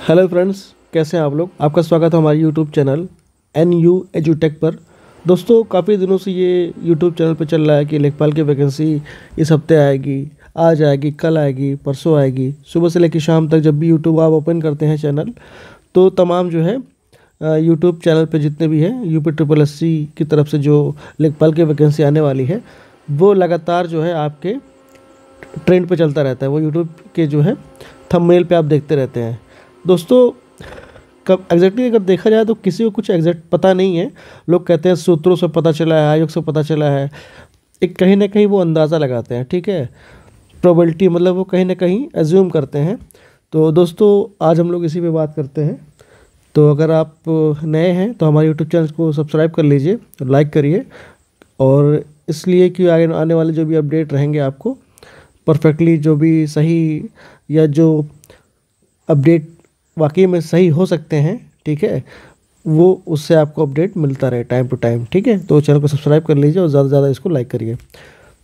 Hello friends, कैसे हैं आप लोग। आपका स्वागत है हमारे यूट्यूब चैनल NU एजुटेक पर। दोस्तों, काफ़ी दिनों से ये यूट्यूब चैनल पे चल रहा है कि लेखपाल की वैकेंसी इस हफ्ते आएगी, आज आएगी, कल आएगी, परसों आएगी। सुबह से लेकर शाम तक जब भी यूट्यूब आप ओपन करते हैं चैनल, तो तमाम जो है यूट्यूब चैनल पे जितने भी हैं UP SSC की तरफ से जो लेखपाल की वैकेंसी आने वाली है, वो लगातार जो है आपके ट्रेंड पे चलता रहता है। वो यूट्यूब के जो है थंबनेल पे आप देखते रहते हैं। दोस्तों, कब एग्जैक्टली अगर देखा जाए तो किसी को कुछ एग्जैक्ट पता नहीं है। लोग कहते हैं सूत्रों से पता चला है, आयोग से पता चला है। एक कहीं ना कहीं वो अंदाज़ा लगाते हैं, ठीक है, प्रोबेबिलिटी, मतलब वो कहीं ना कहीं एज्यूम करते हैं। तो दोस्तों, आज हम लोग इसी पे बात करते हैं। तो अगर आप नए हैं तो हमारे यूट्यूब चैनल को सब्सक्राइब कर लीजिए, लाइक करिए। और इसलिए कि आगे आने वाले जो भी अपडेट रहेंगे आपको परफेक्टली, जो भी सही या जो अपडेट वाकई में सही हो सकते हैं, ठीक है, वो उससे आपको अपडेट मिलता रहे टाइम टू टाइम, ठीक है। तो चैनल को सब्सक्राइब कर लीजिए और ज़्यादा से ज़्यादा इसको लाइक करिए।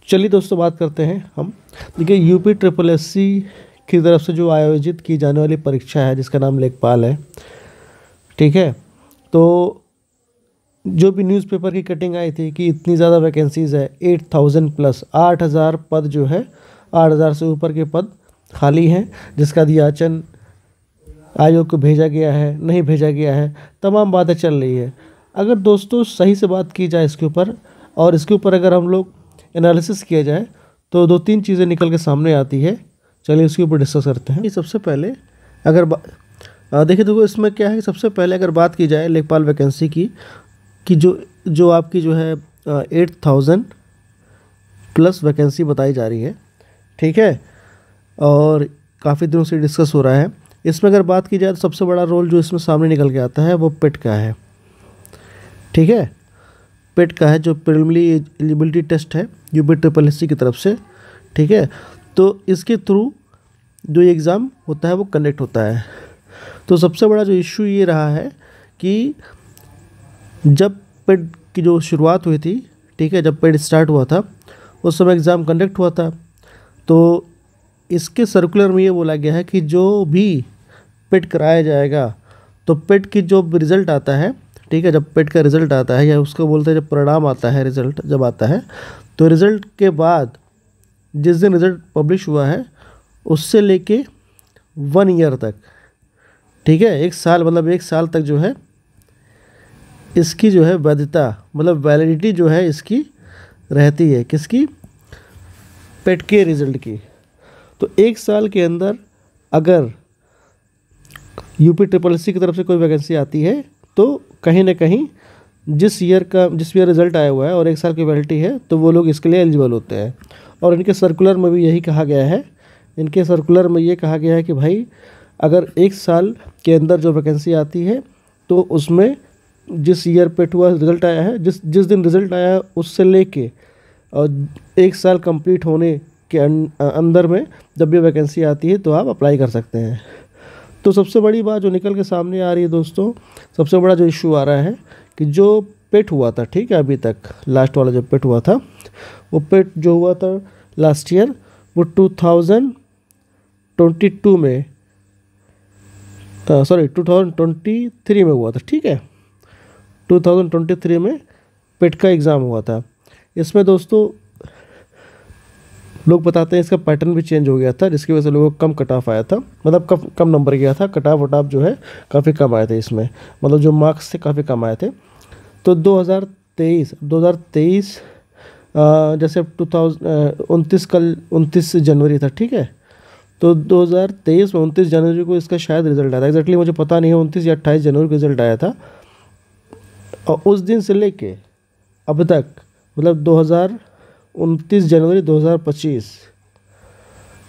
चलिए दोस्तों, बात करते हैं हम। देखिए, UP SSC की तरफ से जो आयोजित की जाने वाली परीक्षा है जिसका नाम लेखपाल है, ठीक है। तो जो भी न्यूज़पेपर की कटिंग आई थी कि इतनी ज़्यादा वैकेंसीज़ है, 8000 प्लस, 8000 पद जो है, 8000 से ऊपर के पद खाली हैं, जिसका दियाचन आयोग को भेजा गया है, नहीं भेजा गया है, तमाम बातें चल रही है। अगर दोस्तों सही से बात की जाए इसके ऊपर, और इसके ऊपर अगर हम लोग एनालिसिस किया जाए, तो दो तीन चीज़ें निकल के सामने आती है। चलिए उसके ऊपर डिस्कस करते हैं। सबसे पहले अगर देखिए, देखो इसमें क्या है कि सबसे पहले अगर बात की जाए लेखपाल वैकेंसी की, कि जो आपकी जो है 8000 प्लस वैकेंसी बताई जा रही है, ठीक है, और काफ़ी दिनों से डिस्कस हो रहा है। इसमें अगर बात की जाए तो सबसे बड़ा रोल जो इसमें सामने निकल के आता है वो पेट का है, ठीक है। पेट का है, जो प्रीलिमिनरी एलिजिबिलिटी टेस्ट है UP SSC की तरफ से, ठीक है। तो इसके थ्रू जो एग्ज़ाम होता है वो कंडक्ट होता है। तो सबसे बड़ा जो इशू ये रहा है कि जब पेट की जो शुरुआत हुई थी, ठीक है, जब पेट स्टार्ट हुआ था उस समय एग्ज़ाम कंडक्ट हुआ था। तो इसके सर्कुलर में ये बोला गया है कि जो भी पेट कराया जाएगा, तो पेट की जो रिज़ल्ट आता है, ठीक है, जब पेट का रिज़ल्ट आता है, या उसको बोलते हैं जब परिणाम आता है, रिज़ल्ट जब आता है, तो रिज़ल्ट के बाद जिस दिन रिज़ल्ट पब्लिश हुआ है उससे लेके 1 ईयर तक, ठीक है, 1 साल, मतलब 1 साल तक जो है इसकी जो है वैधता, मतलब वैलिडिटी जो है इसकी रहती है, किसकी, पेट के रिज़ल्ट की। तो 1 साल के अंदर अगर UP SSC की तरफ से कोई वैकेंसी आती है, तो कहीं ना कहीं जिस ईयर रिज़ल्ट आया हुआ है और 1 साल की वैलिडिटी है, तो वो लोग इसके लिए एलिजिबल होते हैं। और इनके सर्कुलर में भी यही कहा गया है, इनके सर्कुलर में ये कहा गया है कि भाई अगर 1 साल के अंदर जो वैकेंसी आती है, तो उसमें जिस ईयर पेट हुआ रिज़ल्ट आया है, जिस दिन रिज़ल्ट आया है उससे लेके और 1 साल कंप्लीट होने के अंदर में जब भी वैकेंसी आती है तो आप अप्लाई कर सकते हैं। तो सबसे बड़ी बात जो निकल के सामने आ रही है दोस्तों, सबसे बड़ा जो इशू आ रहा है कि जो पेट हुआ था, ठीक है, अभी तक लास्ट वाला जो पेट हुआ था, वो पेट जो हुआ था लास्ट ईयर, वो 2022 में, सॉरी 2023 में हुआ था, ठीक है, 2023 में पेट का एग्ज़ाम हुआ था। इसमें दोस्तों लोग बताते हैं इसका पैटर्न भी चेंज हो गया था, जिसकी वजह से लोगों को कम कट ऑफ आया था, मतलब कम नंबर गया था, कट ऑफ जो है काफ़ी कम आए थे इसमें, मतलब जो मार्क्स थे काफ़ी कम आए थे। तो 2023 जैसे 2029 कल 29 जनवरी था, ठीक है। तो 2023 में 29 जनवरी को इसका शायद रिज़ल्ट आया था, एग्जैक्टली मुझे पता नहीं है, 29 या 28 जनवरी को रिज़ल्ट आया था। और उस दिन से लेके अब तक, मतलब 29 जनवरी 2025,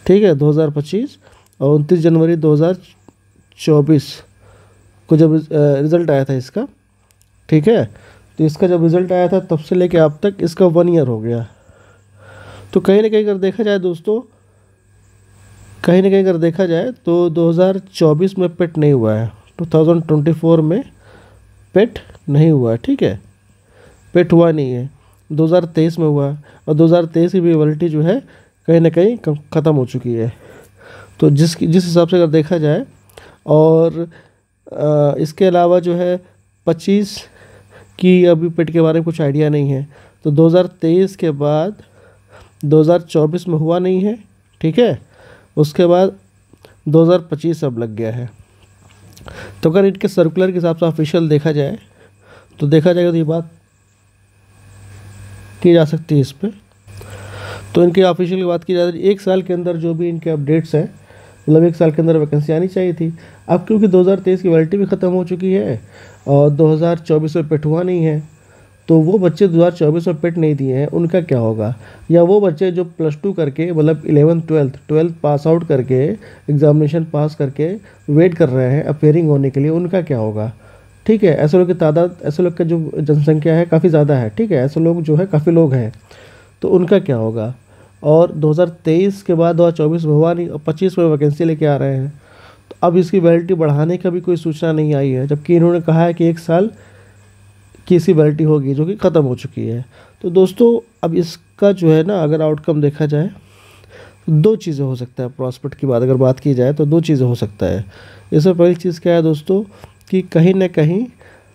ठीक है, 2025 और 29 जनवरी 2024 को जब रिज़ल्ट आया था इसका, ठीक है, तो इसका जब रिज़ल्ट आया था तब से लेके अब तक इसका 1 ईयर हो गया। तो कहीं ना कहीं अगर देखा जाए दोस्तों, कहीं ना कहीं अगर देखा जाए तो 2024 में पेट नहीं हुआ है, 2024 में पेट नहीं हुआ है, ठीक है, पेट हुआ नहीं है, 2023 में हुआ, और 2023 की भी वैलिडिटी जो है कहीं ना कहीं ख़त्म हो चुकी है। तो जिस हिसाब से अगर देखा जाए, और इसके अलावा जो है 25 की अभी पेट के बारे में कुछ आइडिया नहीं है। तो 2023 के बाद 2024 में हुआ नहीं है, ठीक है। उसके बाद 2025 अब लग गया है। तो अगर इनके सर्कुलर के हिसाब से ऑफिशियल देखा जाए तो देखा जाएगा तो ये बात की जा सकती है इस पर। तो इनके ऑफिशियल की बात की जाए तो 1 साल के अंदर जो भी इनके अपडेट्स हैं, मतलब 1 साल के अंदर वैकेंसी आनी चाहिए थी। अब क्योंकि 2023 की वैलिडिटी भी ख़त्म हो चुकी है और 2024 में पेट हुआ नहीं है, तो वो बच्चे 2024 में पेट नहीं दिए हैं उनका क्या होगा? या वो बच्चे जो +2 करके मतलब 11th 12th पास आउट करके एग्जामिनेशन पास करके वेट कर रहे हैं अपेयरिंग होने के लिए, उनका क्या होगा? ठीक है, ऐसे लोग की तादाद, ऐसे लोग का जो जनसंख्या है काफ़ी ज़्यादा है, ठीक है, ऐसे लोग जो है काफ़ी लोग हैं, तो उनका क्या होगा? और 2023 के बाद 2024 में हुआ नहीं और 25 में वैकेंसी लेके आ रहे हैं, तो अब इसकी वैलिडिटी बढ़ाने का भी कोई सूचना नहीं आई है, जबकि इन्होंने कहा है कि 1 साल की इसकी वैलिडिटी होगी जो कि ख़त्म हो चुकी है। तो दोस्तों अब इसका जो है ना, अगर आउटकम देखा जाए तो 2 चीज़ें हो सकता है। प्रॉस्पेक्ट की बात अगर बात की जाए तो 2 चीज़ें हो सकता है। इसमें पहली चीज़ क्या है दोस्तों कि कहीं ना कहीं,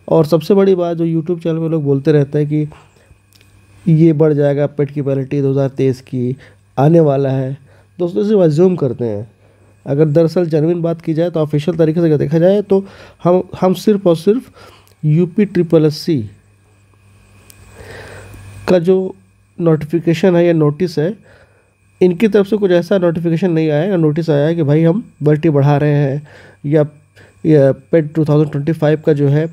और सबसे बड़ी बात जो यूट्यूब चैनल पे लोग बोलते रहते हैं कि ये बढ़ जाएगा पेट की वैलिडिटी 2023 की आने वाला है, दोस्तों इसे अज्यूम करते हैं। अगर दरअसल जेन्युइन बात की जाए तो ऑफिशियल तरीके से अगर देखा जाए तो हम सिर्फ और सिर्फ UPSSC का जो नोटिफिकेशन है या नोटिस है, इनकी तरफ से कुछ ऐसा नोटिफिकेशन नहीं आया या नोटिस आया है कि भाई हम वैलिडिटी बढ़ा रहे हैं, या पेट 2025 का जो है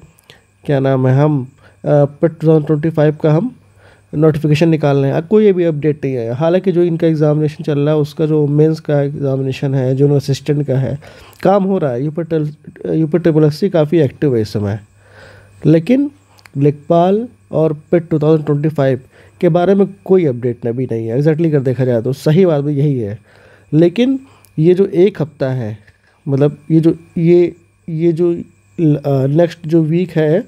क्या नाम है, हम पेट 2025 का हम नोटिफिकेशन निकाल रहे हैं, कोई भी अपडेट नहीं है। हालांकि जो इनका एग्ज़ामिनेशन चल रहा है उसका जो मेंस का एग्ज़ामिनेशन है, जो असिस्टेंट का है, काम हो रहा है। UPSSC काफ़ी एक्टिव है इस समय, लेकिन लेखपाल और पेट 2025 के बारे में कोई अपडेट अभी नहीं है। एग्जैक्टली अगर देखा जाए तो सही बात भी यही है। लेकिन ये जो 1 हफ्ता है, मतलब ये जो नेक्स्ट जो वीक है,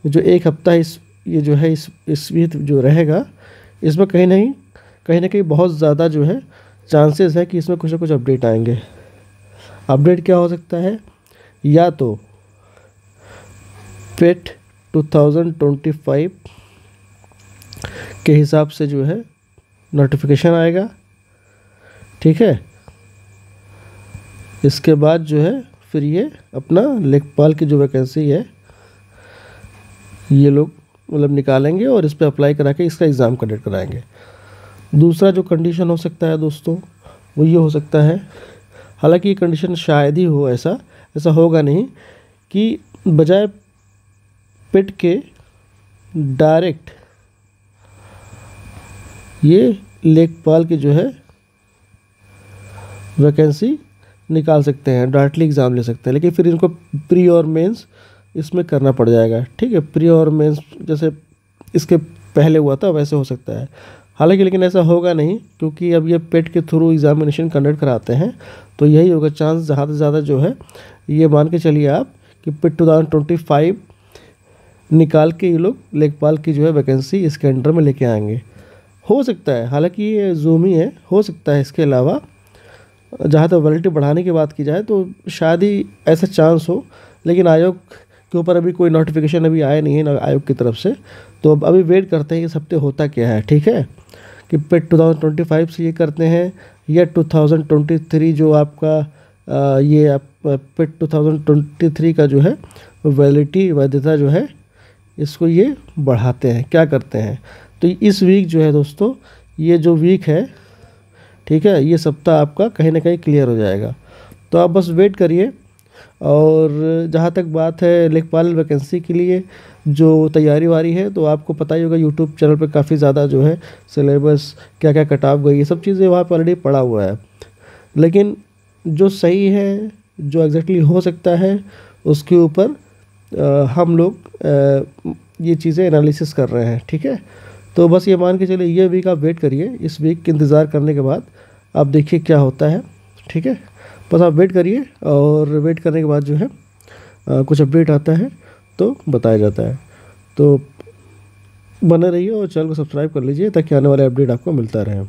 जो 1 हफ्ता ये जो है इस वीक जो रहेगा, इसमें कहीं ना कहीं बहुत ज़्यादा जो है चांसेस है कि इसमें कुछ ना कुछ अपडेट आएंगे। अपडेट क्या हो सकता है? या तो पेट 2025 के हिसाब से जो है नोटिफिकेशन आएगा, ठीक है। इसके बाद जो है फिर ये अपना लेखपाल की जो वैकेंसी है ये लोग मतलब निकालेंगे और इस पर अप्लाई करा के इसका एग्ज़ाम कंडक्ट कराएंगे। दूसरा जो कंडीशन हो सकता है दोस्तों वो ये हो सकता है, हालांकि ये कंडीशन शायद ही हो, ऐसा होगा नहीं, कि बजाय पेट के डायरेक्ट ये लेखपाल की जो है वैकेंसी निकाल सकते हैं, डायरेक्टली एग्ज़ाम ले सकते हैं। लेकिन फिर इनको प्री और मेंस इसमें करना पड़ जाएगा, ठीक है। प्री और मेंस जैसे इसके पहले हुआ था वैसे हो सकता है, हालांकि लेकिन ऐसा होगा नहीं, क्योंकि अब ये पेट के थ्रू एग्ज़ामिनेशन कंडक्ट कराते हैं। तो यही होगा चांस ज़्यादा से ज़्यादा जो है, ये मान के चलिए आप कि पेट 2025 निकाल के ये लोग लेखपाल की जो है वैकेंसी इसके अंडर में लेके आएंगे। हो सकता है, हालांकि ये ज़ूम ही है, हो सकता है इसके अलावा जहाँ तक वैलिडिटी बढ़ाने की बात की जाए तो शायद ही ऐसा चांस हो। लेकिन आयोग के ऊपर अभी कोई नोटिफिकेशन अभी आया नहीं है ना आयोग की तरफ से, तो अब अभी वेट करते हैं कि इस हफ्ते होता क्या है, ठीक है, कि पेट 2025 से ये करते हैं या 2023 जो आपका ये पेट 2023 का जो है वैलिडिटी वैधता जो है इसको ये बढ़ाते हैं, क्या करते हैं। तो इस वीक जो है दोस्तों, ये जो वीक है, ठीक है, ये सप्ताह आपका कहीं ना कहीं क्लियर हो जाएगा। तो आप बस वेट करिए। और जहाँ तक बात है लेखपाल वैकेंसी के लिए जो तैयारी वारी है, तो आपको पता ही होगा यूट्यूब चैनल पे काफ़ी ज़्यादा जो है सिलेबस क्या क्या कटाव गई, ये सब चीज़ें वहाँ पर ऑलरेडी पड़ा हुआ है। लेकिन जो सही है, जो एग्जैक्टली हो सकता है, उसके ऊपर हम लोग ये चीज़ें एनालिसिस कर रहे हैं, ठीक है। तो बस ये मान के चलिए ये वीक आप वेट करिए, इस वीक के इंतज़ार करने के बाद आप देखिए क्या होता है, ठीक है। बस आप वेट करिए और वेट करने के बाद जो है कुछ अपडेट आता है तो बताया जाता है। तो बने रहिए और चैनल को सब्सक्राइब कर लीजिए ताकि आने वाले अपडेट आपको मिलता रहे।